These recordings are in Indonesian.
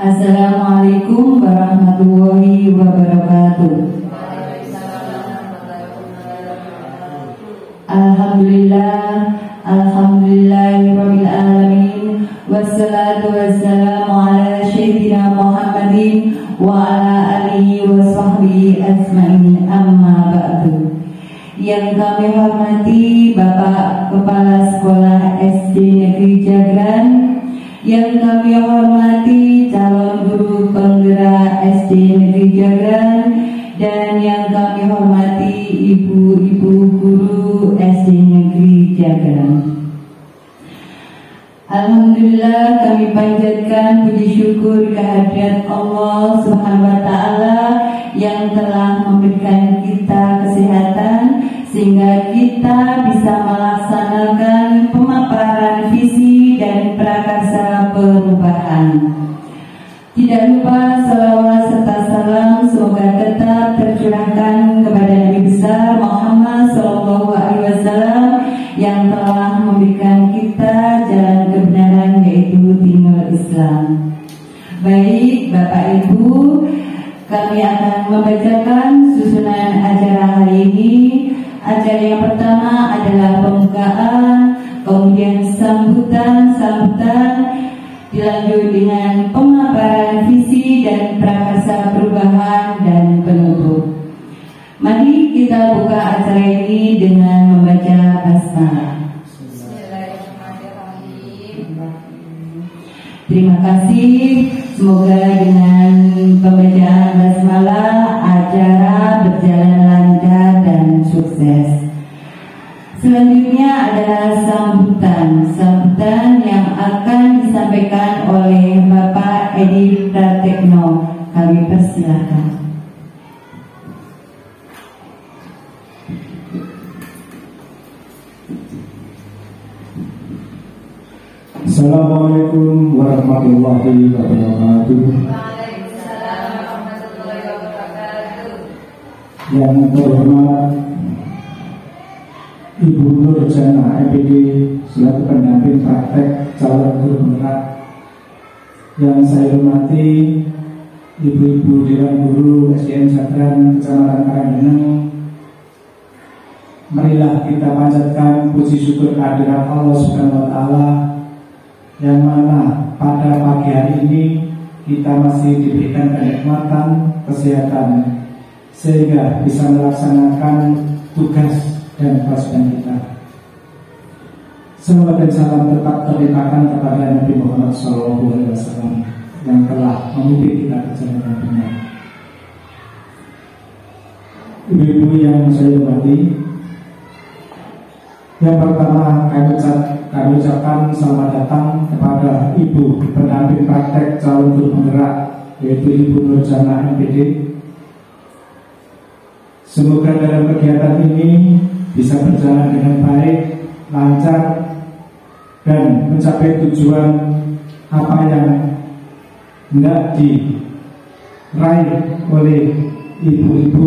Assalamualaikum warahmatullahi wabarakatuh. Alhamdulillahirabbil alamin, wassalatu wassalamu ala sayyidina Muhammadin wa ala alihi wa sahbihi ajmain, amma ba'du. Yang kami hormati Bapak Kepala Sekolah SD Negeri Jagran, yang kami hormati calon guru penggerak SD Negeri Jagran, dan yang kami hormati ibu-ibu guru SD Negeri Jagran. Alhamdulillah, kami panjatkan puji syukur kehadirat Allah Subhanahu wa Ta'ala yang telah memberikan kita kesehatan sehingga kita bisa melaksanakan pemaparan visi dan prakarsa perubahan. Tidak lupa salawat serta salam semoga tetap tercurahkan kepada Nabi besar Muhammad SAW yang telah memberikan kita jalan kebenaran, yaitu dinul Islam. Baik Bapak Ibu, kami akan membacakan susunan acara hari ini. Acara yang pertama adalah pembukaan, kemudian sambutan, dilanjut dengan pemaparan visi dan prakarsa perubahan, dan penutup. Mari kita buka acara ini dengan membaca basmalah. Terima kasih. Semoga dengan pembacaan basmalah acara berjalan lancar dan sukses. Selanjutnya adalah sambutan yang akan disampaikan oleh Bapak Edi Pratekno. Kami persilahkan. Assalamualaikum warahmatullahi wabarakatuh. Waalaikumsalam warahmatullahi wabarakatuh. Yang terhormat Ibu Nur Jana MPD selaku pendamping praktek calon guru penggerak, yang saya hormati Ibu-ibu Dewan Guru SDN Jagran Kecamatan Karanggeneng, marilah kita panjatkan puji syukur kehadirat Allah Subhanahu wa Ta'ala, yang mana pada pagi hari ini kita masih diberikan kenikmatan kesehatan sehingga bisa melaksanakan tugas dan kewajiban kita. Salawat dan salam tetap terlimpahkan kepada Nabi Muhammad SAW yang telah memimpin kita ke jalan yang benar. Ibu-ibu yang saya hormati, yang pertama kami ucapkan selamat datang kepada Ibu pendamping praktek calon guru penggerak, yaitu Ibu Nur Jana MPD. Semoga dalam kegiatan ini bisa berjalan dengan baik, lancar, dan mencapai tujuan apa yang hendak diraih oleh ibu-ibu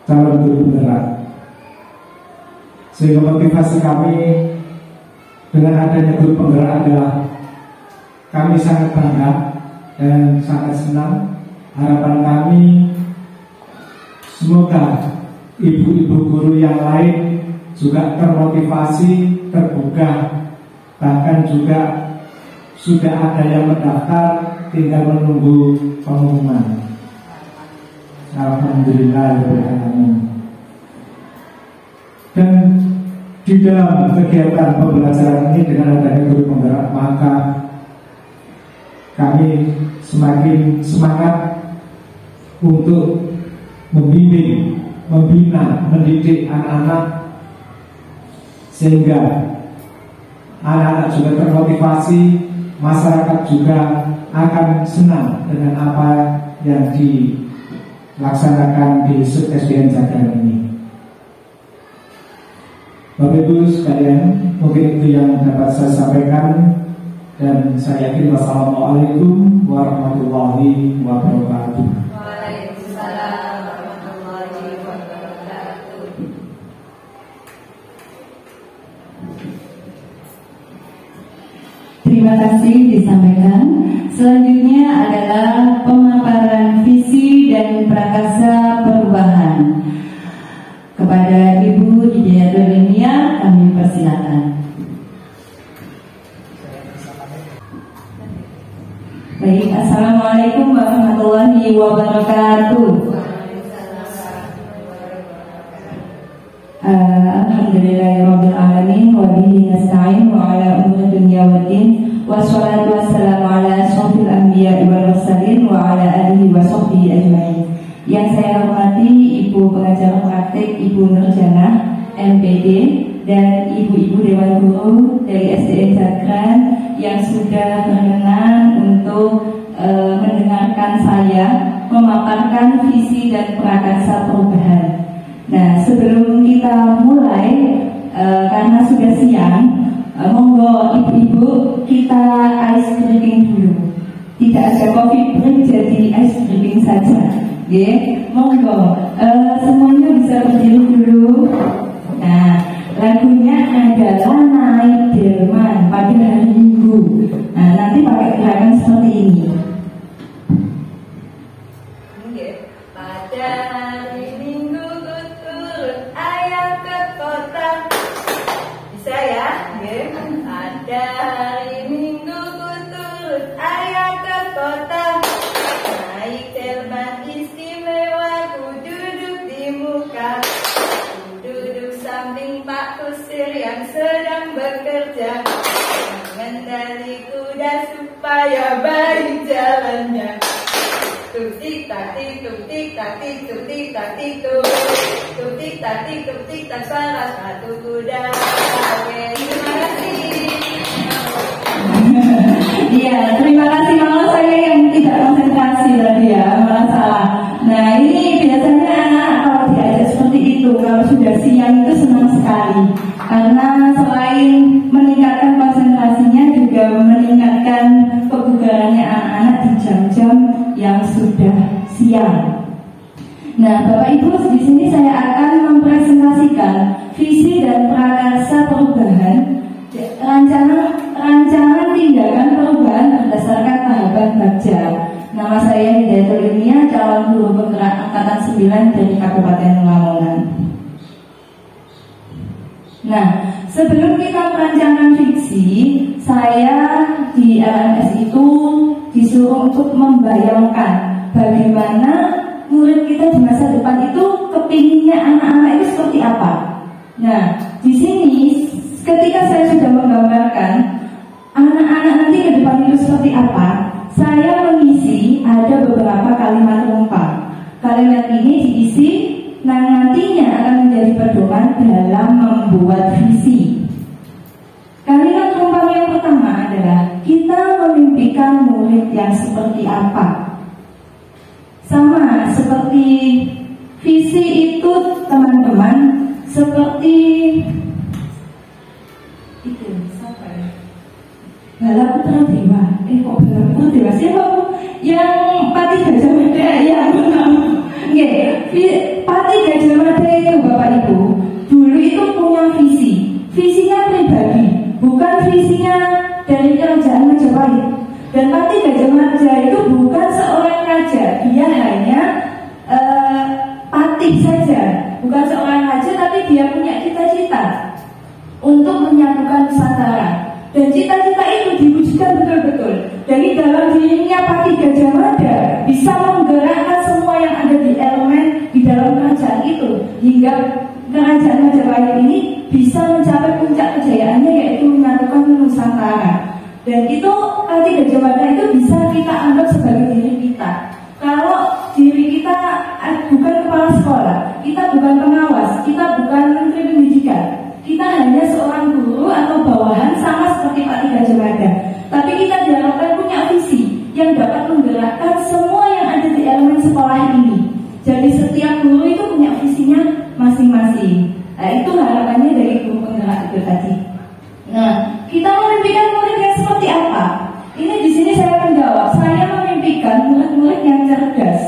calon guru penggerak. Sehingga motivasi kami dengan adanya guru penggerak adalah kami sangat bangga dan sangat senang. Harapan kami semoga ibu-ibu guru yang lain juga termotivasi, terbuka, bahkan juga sudah ada yang mendaftar, tinggal menunggu pengumuman. Alhamdulillahirrahmanirrahim. Dan di dalam kegiatan pembelajaran ini dengan adanya guru penggerak, maka kami semakin semangat untuk membimbing, membina, mendidik anak-anak, sehingga anak-anak juga termotivasi, masyarakat juga akan senang dengan apa yang dilaksanakan di SDN Jagran ini. Bapak Ibu sekalian, mungkin itu yang dapat saya sampaikan, dan saya yakin wassalamualaikum warahmatullahi wabarakatuh. Waalaikumsalam warahmatullahi wabarakatuh. Terima kasih disampaikan. Selanjutnya adalah pemaparan visi dan prakarsa perubahan. Kepada Ibu Didier Dolinia kami persilakan. Baik, Assalamualaikum warahmatullahi wabarakatuh. Alhamdulillahirabbil alamin wa bihi nasta'in wa ala umuri dunya waddin wassalatu wassalamu ala asyrofil anbiya'i wal mursalin wa ala alihi wa sahbihi ajmain. Yang saya hormati Ibu Pengajar Praktik Ibu Nurjana MPD dan ibu-ibu Dewan Guru dari SDN Jagran yang sudah berkenan untuk mendengarkan saya memaparkan visi dan prakarsa perubahan. Nah, sebelum kita mulai, karena sudah siang, monggo ibu-ibu kita ice breaking dulu. Tidak ada coffee break, jadi ice breaking saja. Monggo, semuanya bisa berdiri dulu. Nah, lagunya adalah Naik Delman pada hari Minggu. Nah, nanti pakai gerakan seperti ini. Pada hari Minggu ku turut ayah ke kota. Bisa ya? Pada hari Minggu ku turut ayah ke kota. Naik Delman istimewa, ku duduk di muka. Ku duduk samping Pak Kusir yang sedang bekerja, mengendali kuda supaya baik jalannya. Tuk-tik tak-tik, tuk-tik tak-tik, tuk-tik tak-tik, tuk-tik tak-tik, tuk-tik tak, salah satu kuda. Terima kasih. Iya, terima kasih. Malah saya yang tidak konsentrasi tadi ya, malah salah. Nah, ini biasanya anak kalau diajak seperti itu, kalau sudah siang itu senang sekali, karena selain meningkatkan konsentrasinya juga meningkatkan kebugarannya anak-anak di jam-jam yang sudah siang. Nah, Bapak Ibu, di sini saya akan mempresentasikan visi dan prakarsa perubahan, rancangan tindakan perubahan berdasarkan tahapan Bagja. Nama saya Hidayat Dolinia, calon guru penggerak angkatan 9 dari Kabupaten Lamongan. Nah, sebelum kita merancangkan visi, saya di LMS itu disuruh untuk membayangkan bagaimana murid kita di masa depan itu kepinginnya anak-anak itu seperti apa. Nah, di sini ketika saya sudah menggambarkan anak-anak nanti ke depan itu seperti apa, saya mengisi ada beberapa kalimat rumpang. Kalimat ini diisi nantinya akan menjadi pedoman dalam membuat visi. Kalimat rumpang yang pertama adalah kita memimpikan murid yang seperti apa. Sama seperti visi itu teman-teman, seperti itu siapa ya? Bala Putra Dewa. Kok Bala Putra Dewa siapa? Yang Pati Gajah Mada ya. Pati Gajah Mada itu Bapak Ibu dulu itu punya visi. Visinya pribadi, bukan visinya dari kerajaan Majapahit. Dan Pati Gajah Mada itu bukan seorang raja, dia hanya patih saja, bukan seorang raja, tapi dia punya cita-cita untuk menyatukan Nusantara. Dan cita-cita itu diwujudkan betul-betul. Dari dalam dirinya Pati Gajah Mada bisa menggerakkan semua yang ada di elemen di dalam kerajaan itu, hingga kerajaan Majapahit ini bisa mencapai puncak kejayaannya, yaitu menyatukan Nusantara. Dan itu Pati Gajah Mada itu bisa kita anggap sebagai diri kita. Kalau diri kita bukan kepala sekolah, kita bukan pengawas, kita bukan menteri pendidikan, kita hanya seorang guru atau bawahan sama seperti Pati Gajah Mada. Tapi kita diharapkan punya visi yang dapat menggerakkan semua yang ada di elemen sekolah ini. Jadi setiap guru itu punya visinya masing-masing. Nah, itu harapannya dari guru penggerak itu tadi. Nah, kita memimpikan murid yang seperti apa? Ini di sini saya akan jawab. Saya memimpikan murid-murid yang cerdas,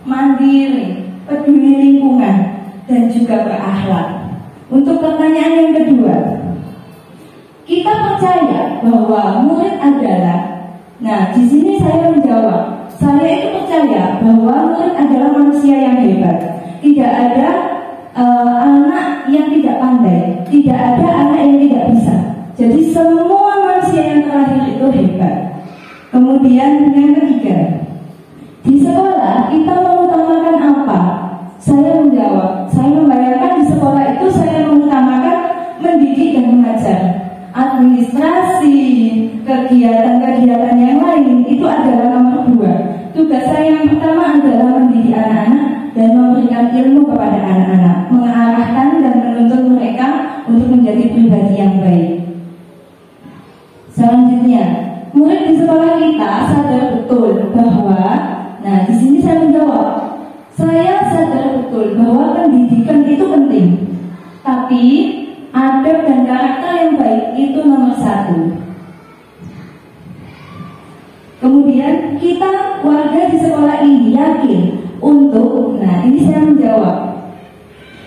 mandiri, peduli lingkungan, dan juga berakhlak. Untuk pertanyaan yang kedua, kita percaya bahwa murid adalah Nah, di sini saya menjawab, saya itu percaya bahwa murid adalah manusia yang hebat. Tidak ada anak yang tidak pandai, tidak ada anak yang tidak bisa. Jadi semua manusia yang terlahir itu hebat. Kemudian yang ketiga, di sekolah kita mengutamakan apa? Saya menjawab, saya membayangkan di sekolah itu saya mengutamakan mendidik dan mengajar. Administrasi, kegiatan-kegiatan yang lain itu adalah nomor 2. Tugas saya yang pertama adalah mendidik anak-anak dan memberikan ilmu kepada anak-anak, mengarahkan dan menuntun mereka untuk menjadi pribadi yang baik. Selanjutnya, murid di sekolah kita sadar betul bahwa, nah di sini saya menjawab, saya sadar betul bahwa pendidikan itu penting, tapi adab dan karakter yang baik itu nomor 1. Kemudian kita warga di sekolah ini yakin untuk, nah ini saya menjawab,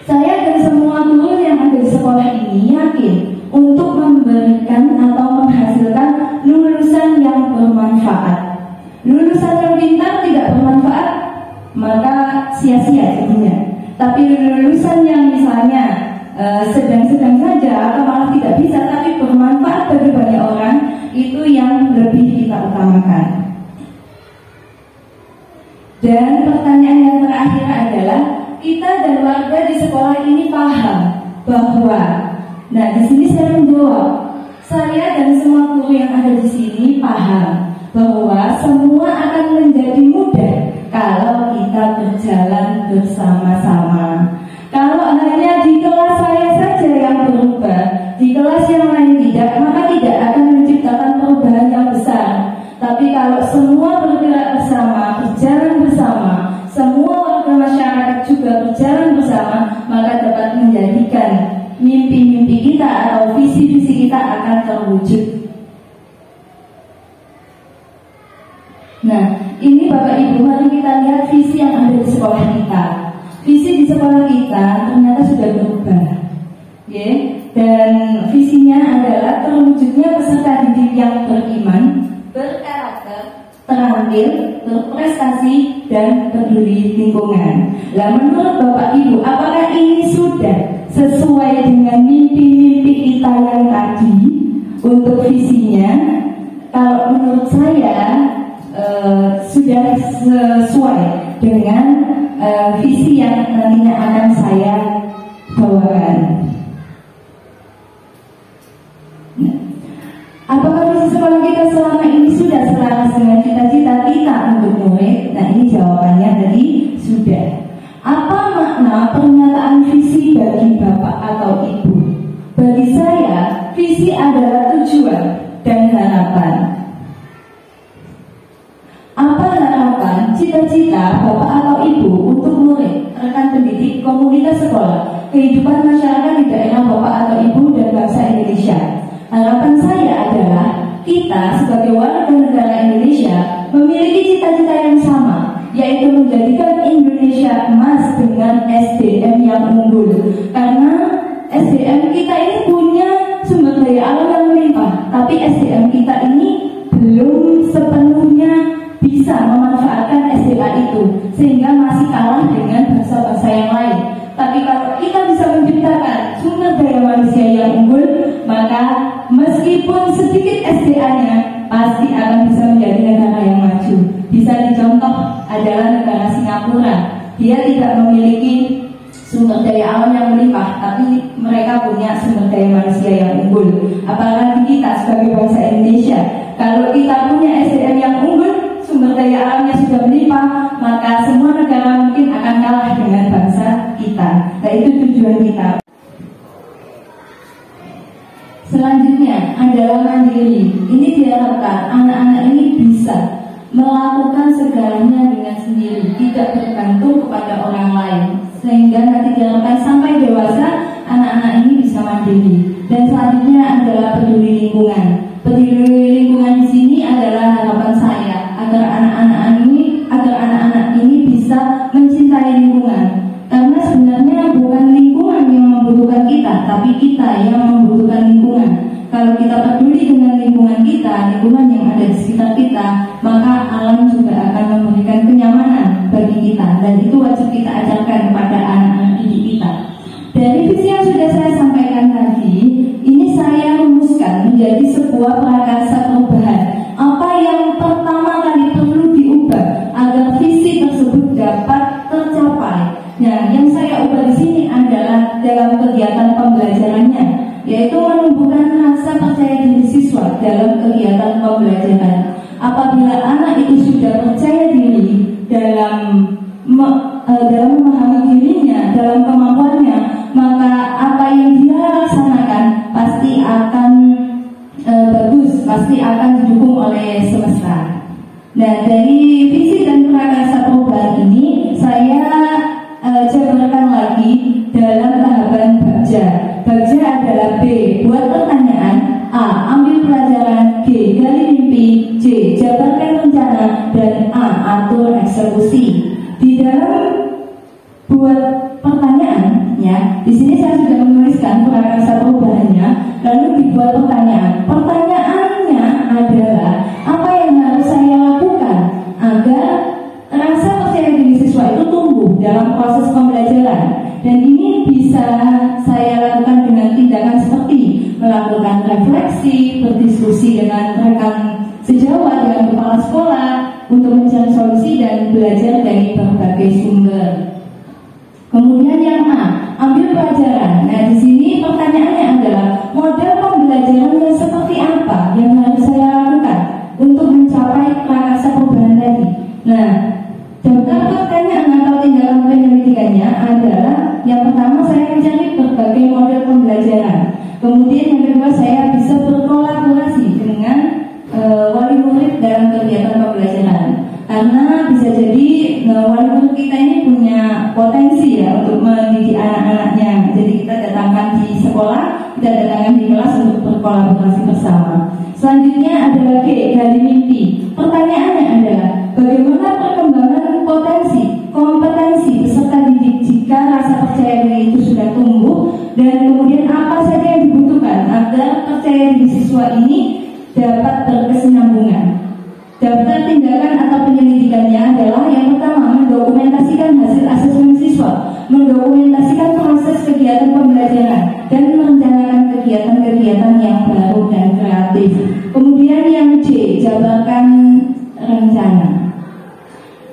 saya dan semua guru yang ada di sekolah ini yakin untuk memberikan atau menghasilkan lulusan yang bermanfaat. Lulusan yang pintar tidak bermanfaat, maka sia-sia jadinya. Tapi lulusan yang misalnya sedang-sedang saja atau malah tidak bisa tapi bermanfaat bagi banyak orang, itu yang lebih kita utamakan. Dan pertanyaan yang terakhir adalah, kita dan warga di sekolah ini paham bahwa, nah di sini saya menjawab, saya dan semua guru yang ada di sini paham bahwa semua akan menjadi mudah kalau kita berjalan bersama-sama. Kalau hanya di kelas saya saja yang berubah, di kelas yang lain tidak, maka tidak akan menciptakan perubahan yang besar. Tapi kalau semua bergerak bersama, berjalan bersama, semua warga masyarakat juga berjalan bersama, maka dapat menjadikan mimpi-mimpi kita atau visi-visi kita akan terwujud. Nah, ini Bapak Ibu, mari kita lihat visi yang ada di sekolah kita. Visi di sekolah kita ternyata sudah berubah, dan visinya adalah terwujudnya peserta didik yang beriman, berkarakter, terampil, berprestasi, dan peduli lingkungan. Nah, menurut Bapak Ibu, apakah ini sudah sesuai dengan mimpi-mimpi kita yang tadi untuk visinya? Kalau menurut saya sudah sesuai dengan visi yang nantinya akan saya bawakan. Apakah visi sekolah kita selama ini sudah selaras dengan cita-cita kita untuk murid? Nah, ini jawabannya tadi sudah. Apa makna pernyataan visi bagi Bapak atau Ibu? Bagi saya, visi adalah tujuan dan harapan. Apa harapan, cita-cita Bapak atau Ibu untuk murid, rekan pendidik, komunitas sekolah, kehidupan masyarakat di daerah Bapak atau Ibu dan bangsa Indonesia? Harapan saya adalah kita sebagai warga negara Indonesia memiliki cita-cita yang sama, yaitu menjadikan Indonesia emas dengan SDM yang unggul. Karena SDM kita ini punya sumber daya alam yang melimpah, tapi SDM kita ini belum sepenuhnya bisa memanfaatkan SDA itu, sehingga masih kalah dengan bangsa-bangsa yang lain. Tapi kalau kita bisa menciptakan sumber daya manusia yang unggul, maka meskipun sedikit SDA-nya pasti akan bisa menjadi negara yang maju. Bisa dicontoh adalah negara Singapura. Dia tidak memiliki sumber daya alam yang melimpah, tapi mereka punya sumber daya manusia yang unggul. Apalagi kita sebagai bangsa Indonesia, kalau kita punya SDM yang unggul, sumber daya alamnya sudah melimpah, maka semua negara mungkin akan kalah dengan bangsa kita. Nah, itu tujuan kita. Selanjutnya adalah mandiri. Ini diharapkan anak-anak ini bisa melakukan segalanya dengan sendiri, tidak bergantung kepada orang lain, sehingga nanti diharapkan sampai dewasa anak-anak ini bisa mandiri. Dan selanjutnya adalah peduli lingkungan. Peduli lingkungan di sini adalah harapan saya agar anak-anak ini bisa mencintai lingkungan. Karena sebenarnya bukan lingkungan yang membutuhkan kita, tapi kita yang membutuhkan lingkungan. Kalau kita peduli dengan lingkungan kita, lingkungan yang ada di sekitar kita, maka alam juga akan memberikan kenyamanan bagi kita, dan itu wajib kita ajarkan kepada anak-anak didik kita. Dari visi yang sudah saya sampaikan tadi, ini saya rumuskan menjadi sebuah prakarsa perubahan. Apa yang pertama kali perlu diubah agar visi tersebut dapat tercapai? Nah, yang saya ubah di sini adalah dalam kegiatan pembelajarannya, yaitu menumbuhkan rasa percaya diri siswa dalam kegiatan pembelajaran. Apabila anak itu sudah percaya diri dalam memahami dirinya, dalam kemampuannya, maka apa yang dia laksanakan pasti akan bagus, pasti akan didukung oleh semesta. Nah, dari visi dan prakarsa perubahan ini saya jabarkan lagi dalam tahapan Bagja. Bagja adalah B, buat pertanyaan, A, ambil pelajaran, G, gali mimpi, C, jabarkan rencana, dan A, atur eksekusi. Di dalam buat pertanyaan, ya, di sini saya sudah menuliskan prakarsa perubahannya, lalu dibuat pertanyaan. Pertanyaannya adalah apa yang harus saya lakukan agar rasa percaya diri siswa itu tumbuh dalam proses pembelajaran. Dan ini bisa saya lakukan dengan tindakan seperti melakukan refleksi, berdiskusi dengan rekan sejawat, dengan kepala sekolah untuk mencari solusi dan belajar dari berbagai sumber. Kemudian yang A, ambil pelajaran. Nah, di sini pertanyaannya adalah model pembelajarannya seperti apa yang harus saya lakukan untuk mencapai prakarsa perubahan tadi. Nah, daftar pertanyaan atau tindakan penyelidikannya adalah yang pertama saya mencari berbagai model pembelajaran. Kemudian yang kedua saya bisa berkolaborasi dengan wali murid dalam kegiatan pembelajaran. Karena bisa jadi wali murid kita ini punya potensi ya untuk mendidik anak-anaknya. Jadi kita datangkan di sekolah, kita datangkan di kelas untuk berkolaborasi bersama. Selanjutnya adalah G, gali mimpi. Pertanyaannya adalah bagaimana perkembangan potensi, kompetensi peserta didik jika rasa percaya diri itu sudah tumbuh, dan kemudian apa saja yang dibutuhkan agar percaya diri siswa ini dapat berkesinambungan. Daftar tindakan atau penyelidikannya adalah yang pertama mendokumentasikan hasil asesmen siswa, mendokumentasikan proses kegiatan pembelajaran, dan merencanakan kegiatan-kegiatan yang baru dan kreatif. Kemudian yang C, jabarkan rencana.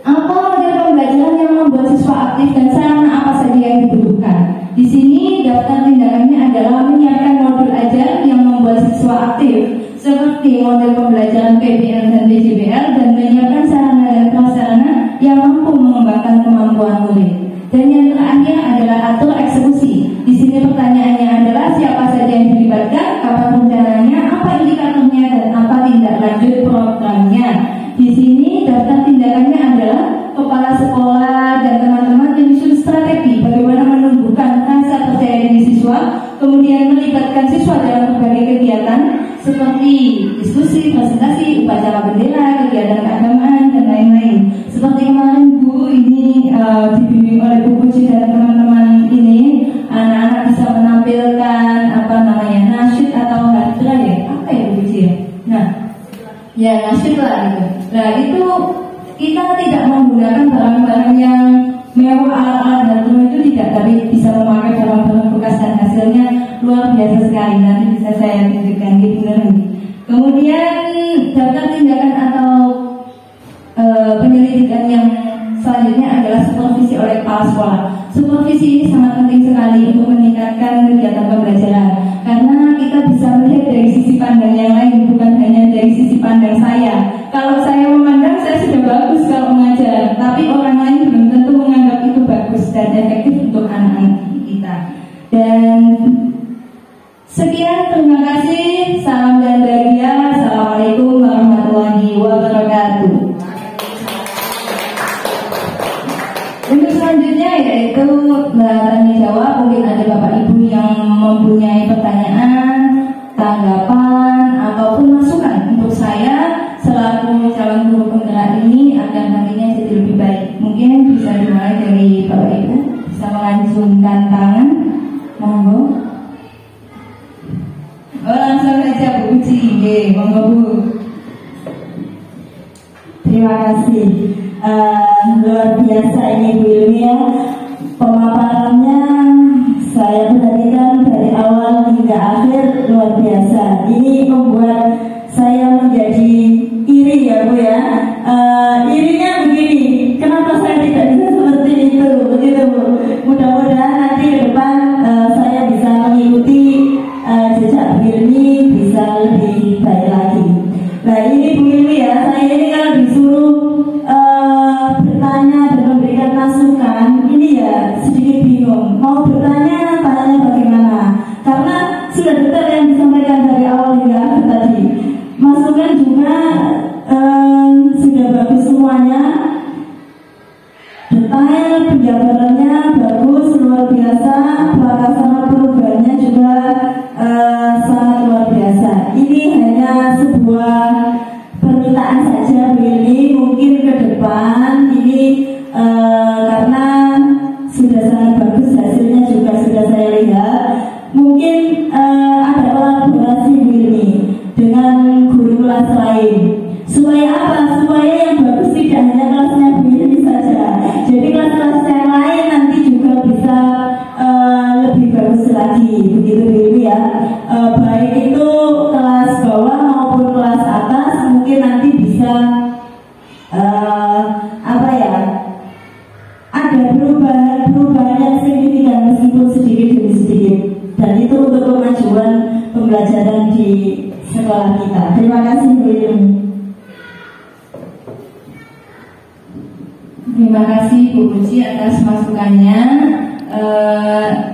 Apa model pembelajaran yang membuat siswa aktif dan sarana apa saja yang dibutuhkan? Di sini daftar tindakannya adalah menyiapkan modul ajar yang membuat siswa aktif, seperti model pembelajaran PBL dan PJBL, dan menyiapkan sarana dan prasarana yang mampu mengembangkan kemampuan murid. Dan yang terakhir adalah atur eksekusi. Di sini pertanyaannya adalah siapa saja yang dilibatkan, kapan rencananya, apa indikatornya, dan apa tindak lanjut programnya. Di sini daftar tindakannya adalah kepala sekolah dan teman-teman menyusun strategi bagaimana menumbuhkan rasa percaya diri siswa, kemudian melibatkan siswa dalam berbagai kegiatan seperti diskusi, presentasi, upacara bendera, kegiatan keagamaan, dan lain-lain. Seperti kemarin Bu, ini dibimbing oleh Bu Puji dan teman-teman ini, anak-anak bisa menampilkan nasyid atau hadra ya, apa ya Bu Puji ya? Nah, ya nasyid lah gitu. Nah itu kita tidak menggunakan barang-barang yang mewah, alat-alat dan rumah itu tidak, tapi bisa memakai barang-barang bekas dan hasilnya luar biasa sekali. Nanti bisa saya tunjukkan di benar. Kemudian daftar tindakan atau penyelidikan yang selanjutnya adalah supervisi oleh kepala sekolah. Supervisi ini sangat penting sekali untuk meningkatkan kegiatan pembelajaran, karena kita bisa melihat dari sisi pandang yang lain, bukan hanya dari sisi pandang saya. Kalau saya memandang saya sudah bagus kalau mengajar, tapi orang lain belum tentu menganggap itu bagus dan efektif untuk anak-anak kita. Dan sekian, terima kasih. Salam dan bahagia. Assalamualaikum warahmatullahi wabarakatuh. Untuk selanjutnya yaitu tanya jawab. Mungkin ada Bapak Ibu yang mempunyai pertanyaan, tanggapan, ataupun masukan untuk saya selaku calon guru penggerak ini agar nantinya jadi lebih baik. Mungkin bisa dimulai dari Bapak Ibu, bisa mengacungkan tangan, monggo. Oh, langsung saja. ini Bu Ilmi ya. Pemaparannya saya perhatikan dari awal hingga akhir luar biasa. Ini membuat saya menjadi iri ya Bu ya. Irinya begini, kenapa saya tidak bisa seperti itu begitu Bu. Mudah-mudahan nanti ke depan saya bisa mengikuti jejak Bu Ilmi, bisa lebih baik lagi. Nah ini Bu Ilmi ya, saya ini kalau disuruh bertanya dan memberikan masukan, ini ya sedikit bingung. Mau bertanya, tanya bagaimana? Karena sudah detail yang disampaikan dari awal hingga akhir tadi. Masukan juga sudah bagus semuanya. Detail penjabarannya bagus, luar biasa. Pelaksanaan perubahannya juga sangat luar biasa. Ini hanya sebuah permintaan saja Bu Ilmi, mungkin ke depan ini karena sudah sangat bagus hasilnya juga sudah saya lihat, mungkin ada kolaborasi Bu Ilmi dengan guru kelas lain supaya apa? Supaya yang bagus tidak hanya kelasnya Bu Ilmi saja, jadi kelas-kelas yang lain nanti juga bisa lebih bagus lagi begitu Bu Ilmi ya. Baik itu kelas bawah maupun kelas atas mungkin nanti bisa ada perubahan yang signifikan meskipun sedikit demi sedikit, dan itu untuk kemajuan pembelajaran di sekolah kita. Terima kasih Bu Ilmi. Terima kasih Bu Puji atas masukannya.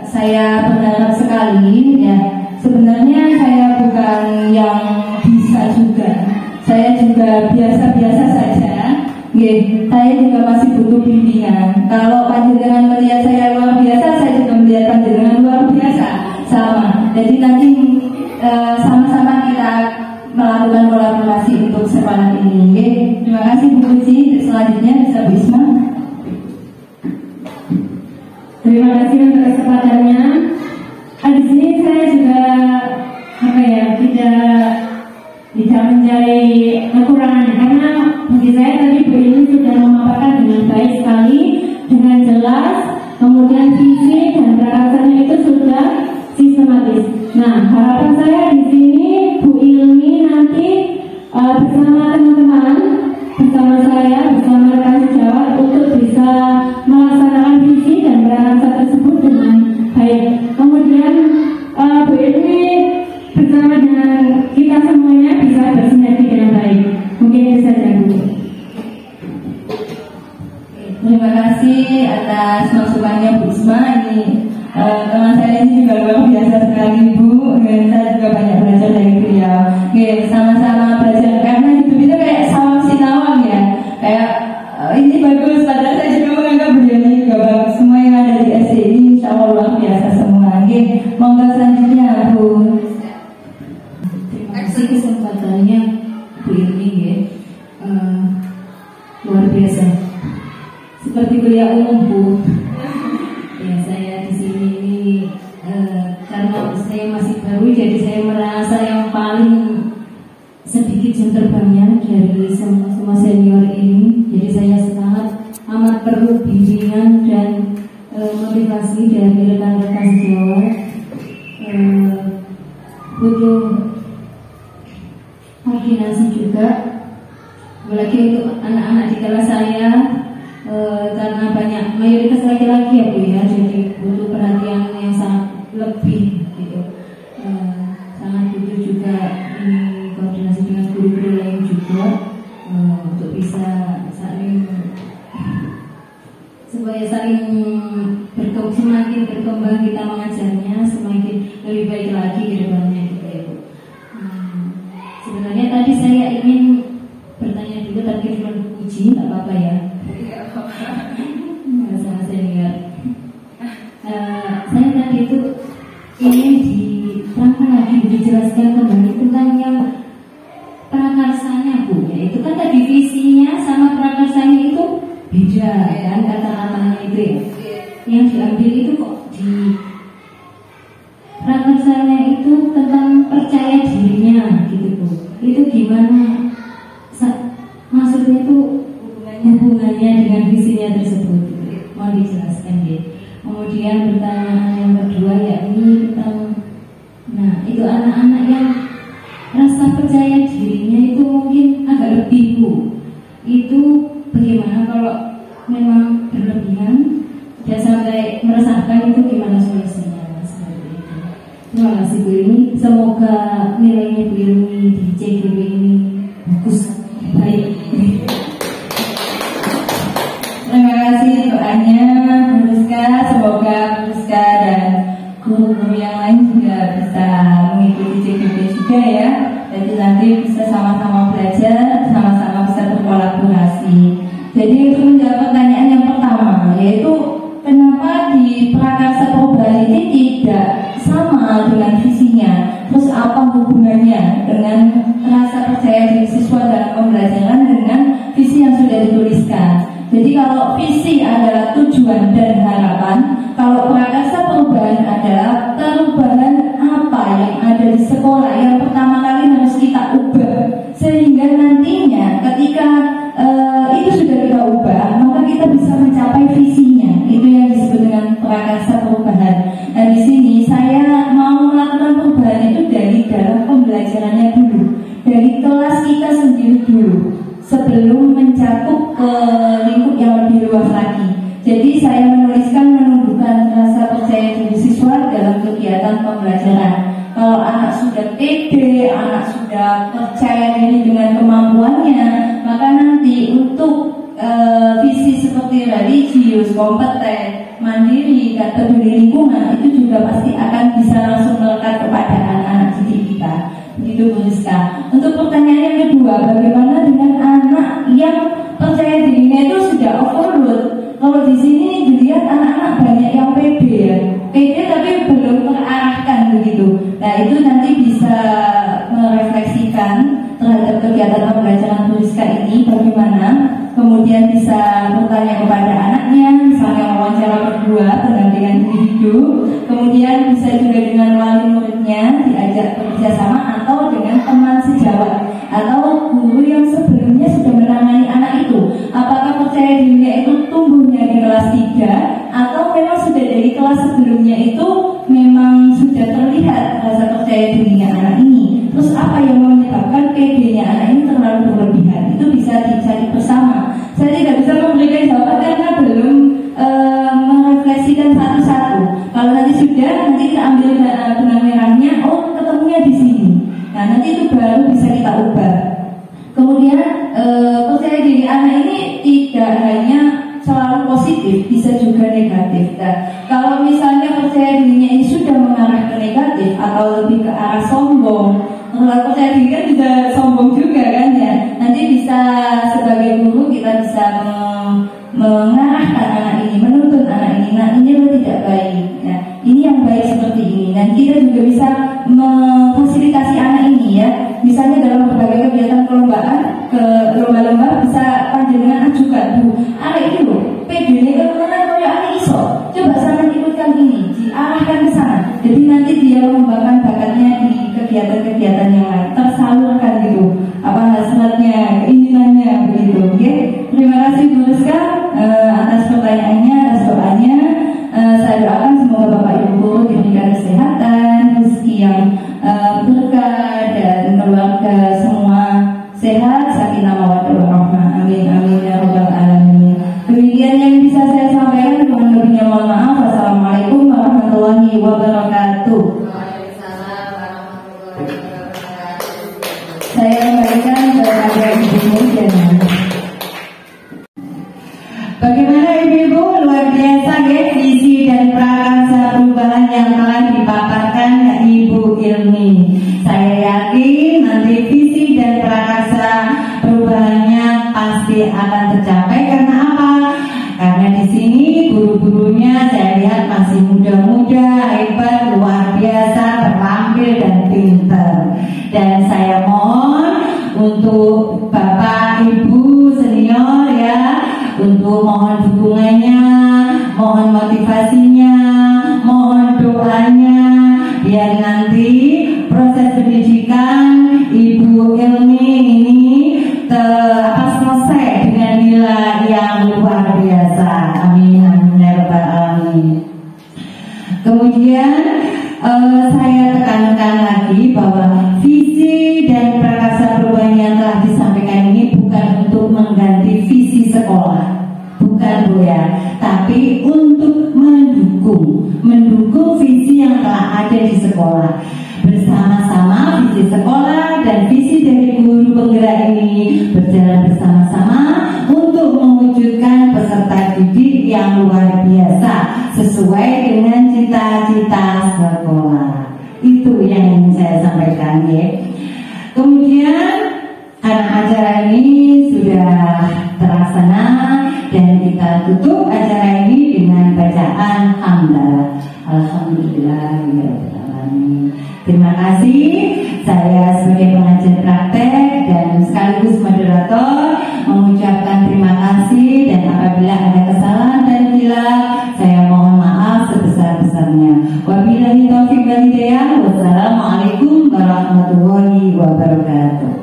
Saya berharap sekali ya. Sebenarnya saya bukan yang bisa juga. Saya juga biasa-biasa saja. Saya juga masih butuh bimbingan. Kalau panjenengan melihat saya luar biasa, saya juga melihat panjenengan luar biasa. Sama. Jadi nanti sama-sama kita melakukan kolaborasi untuk sekolah ini. Terima kasih Bu Puji. Selanjutnya bisa Bu Isma. Terima kasih untuk kesempatannya. Di sini saya juga tidak mencari kekurangan, karena bagi saya tadi Bu Ilmi sudah memaparkan dengan baik sekali, dengan jelas, kemudian visi dan prakarsanya itu sudah sistematis. Nah, harapan saya di sini Bu Ilmi nanti bersama teman-teman, bersama saya, bersama rekan sejawat untuk bisa melaksanakan visi dan prakarsa tersebut dengan baik. Kemudian Bu Ilmi bersama dengan kita semuanya bisa bersinergi dengan baik. Mungkin itu saja Bu. Terima kasih atas masukannya Bu Isma. Ini teman saya ini juga luar biasa sekali Bu. Saya juga banyak belajar dari beliau. Sama-sama belajar, karena hidup itu kayak sawang sinawang ya. Kayak ini bagus, padahal saya juga menganggap beliau ini juga bagus. Semua yang ada di SD ini insya Allah luar biasa semua. Monggo selanjutnya Bu. Terima kasih kesempatannya Bu Ilmi ya. Luar biasa. Seperti kuliah umum Bu. Ya, saya di sini ini karena saya masih baru, jadi saya merasa yang paling sedikit jam terbangnya dari semua senior ini. Jadi saya sangat amat perlu bimbingan dan motivasi dari rekan-rekan sejawat. Butuh koordinasi juga, apalagi untuk anak-anak di kelas saya. Karena banyak mayoritas laki-laki ya Bu ya, jadi butuh perhatian yang sangat lebih gitu. Sangat butuh juga ini koordinasi dengan guru-guru lain juga untuk bisa saling supaya saling semakin berkembang kita mengajarnya, semakin lebih baik lagi ke depannya gitu ya Bu. Sebenarnya tadi saya ingin bertanya dulu, tapi cuma uji, nggak apa-apa ya. Sama senior. Saya tadi itu ingin diterangkan lagi, dijelaskan kembali tentang yang prakarsanya Bu. Ya, itu kan tadi visinya sama prakarsanya itu beda kan kata-katanya itu ya. Yang diambil itu kok di prakarsanya itu tentang percaya dirinya gitu Bu. Itu gimana? Maksudnya itu hubungannya dengan visinya tersebut. Kemudian pertanyaan yang kedua yakni nah itu anak-anak yang rasa percaya dirinya itu mungkin agak lebih Bu. Itu bagaimana kalau memang berlebihan dan sampai meresahkan, itu gimana solusinya seperti itu? Terima kasih Bu Ilmi. Semoga nilainya Bu Ilmi di CGB ini bagus, baik. Terima kasih doanya Bu Rizka. Semoga Bu Rizka dan guru-guru yang lain juga bisa mengikuti CGB juga ya. Jadi nanti bisa sama-sama belajar, sama-sama bisa berkolaborasi. Jadi untuk menjawab pertanyaan yang pertama, yaitu kenapa di prakarsa perubahan ini tidak sama dengan visinya? Terus apa hubungannya dengan rasa percaya diri siswa dalam pembelajaran dengan visi yang sudah dituliskan? Jadi kalau visi adalah tujuan dan harapan, kalau prakarsa perubahan adalah perubahan apa yang ada di sekolah yang pertama kali harus kita ubah, sehingga nantinya ketika itu sudah kita ubah, maka kita bisa mencapai visinya. Itu yang disebut dengan prakarsa perubahan. Nah di sini saya mau melakukan perubahan itu dari dalam pembelajarannya dulu, dari kelas kita sendiri dulu, sebelum mencakup ke lingkup yang lebih luas lagi. Jadi saya menuliskan menumbuhkan rasa percaya diri siswa dalam kegiatan pembelajaran. Kalau anak sudah pede, anak sudah percaya diri dengan kemampuannya, maka nanti untuk visi seperti religius, kompeten, mandiri, dan peduli lingkungan itu juga pasti akan bisa langsung melekat kepada anak-anak didik kita. Begitu Bu Rizka. Untuk pertanyaan yang kedua, bagaimana dengan anak yang percaya dirinya itu sudah overload? Kalau di sini dilihat anak-anak banyak yang pede ya, pede tapi belum terarahkan begitu. Nah itu nanti bisa merefleksikan terhadap kegiatan pembelajaran Bu Rizka ini bagaimana. Kemudian bisa bertanya kepada anaknya, misalnya wawancara berdua pendampingan individu. Kemudian bisa juga dengan wali muridnya diajak bekerja sama, atau dengan teman sejawat atau guru yang sebelumnya sudah menangani anak itu. Apakah percaya dirinya itu tumbuhnya di kelas 3 atau memang sudah dari kelas sebelumnya itu memang sudah terlihat rasa percaya dirinya anak ini. Terus apa yang menyebabkan PD-nya anak ini terlalu berlebihan? Itu bisa dicari bersama. Saya tidak bisa memberikan jawaban karena belum merefleksikan satu-satu. Kalau nanti sudah, nanti kita ambil benang merahnya, oh ketemunya di sini. Nah nanti itu baru bisa kita ubah. Kemudian percaya diri anak ini tidak hanya selalu positif, bisa juga negatif. Nah, kalau misalnya percaya dirinya ini sudah mengarah ke negatif atau lebih ke arah sombong, kalau percaya diri kan bisa sombong juga kan ya. Nanti bisa sebagai guru kita bisa mengarahkan anak ini, menuntun anak ini. Nah ini tidak baik. Nah ini yang baik seperti ini. Dan kita juga bisa memfasilitasi anak ini ya. Misalnya dalam berbagai kegiatan perlombaan, ke lomba-lomba bisa panjenengan ajukan, Bu, anak ini loh, PD-nya kemana koyo anak iso. Coba sana ikutkan ini, diarahkan ke sana. Jadi nanti dia mengembangkan bakatnya di kegiatan-kegiatan yang lain, tersalurkan gitu apa hasratnya, keinginannya begitu. Oke, terima kasih Bu Rizka atas pertanyaannya, atas doanya. Saya doakan semoga Bapak Ibu guru diberikan kesehatan, rezeki yang berkah, dan keluarga semua sehat, sakinah mawaddah warahmah. Amin amin ya rabbal alamin. Demikian yang bisa saya sampaikan, kurang lebihnya mohon maaf. Wassalamualaikum warahmatullahi wabarakatuh. Saya kembalikan kepada Ibu Jana. Bagaimana Ibu-ibu, luar biasa ya visi dan prakarsa perubahan yang telah dipaparkan Ibu Ilmi. Saya yakin nanti visi dan prakarsa perubahannya pasti akan tercapai. Karena apa? Karena di sini guru-gurunya saya lihat masih muda-muda, hebat, luar biasa, terampil dan pintar. Dan saya mohon untuk Bapak Ibu senior ya, untuk mohon dukungannya, mohon motivasinya, mohon doanya, biar nanti proses pendidikan Ibu Ilmi ini selesai dengan nilai yang luar biasa. Amin amin ya rabbal alamin. untuk mendukung visi yang telah ada di sekolah. Bersama-sama visi sekolah dan visi dari guru penggerak ini berjalan bersama-sama untuk mewujudkan peserta didik yang luar biasa sesuai dengan cita-cita sekolah. Itu yang ingin saya sampaikan ya. Kemudian karena acara ini sudah terlaksana dan kita tutup acara ini dengan bacaan hamdalah. Alhamdulillahirrahmanirrahim. Terima kasih. Saya sebagai pengajar praktek dan sekaligus moderator mengucapkan terima kasih, dan apabila ada kesalahan dan hilaf saya mohon maaf sebesar-besarnya. Wabillahi taufiq wal hidayah. Wassalamualaikum warahmatullahi wabarakatuh.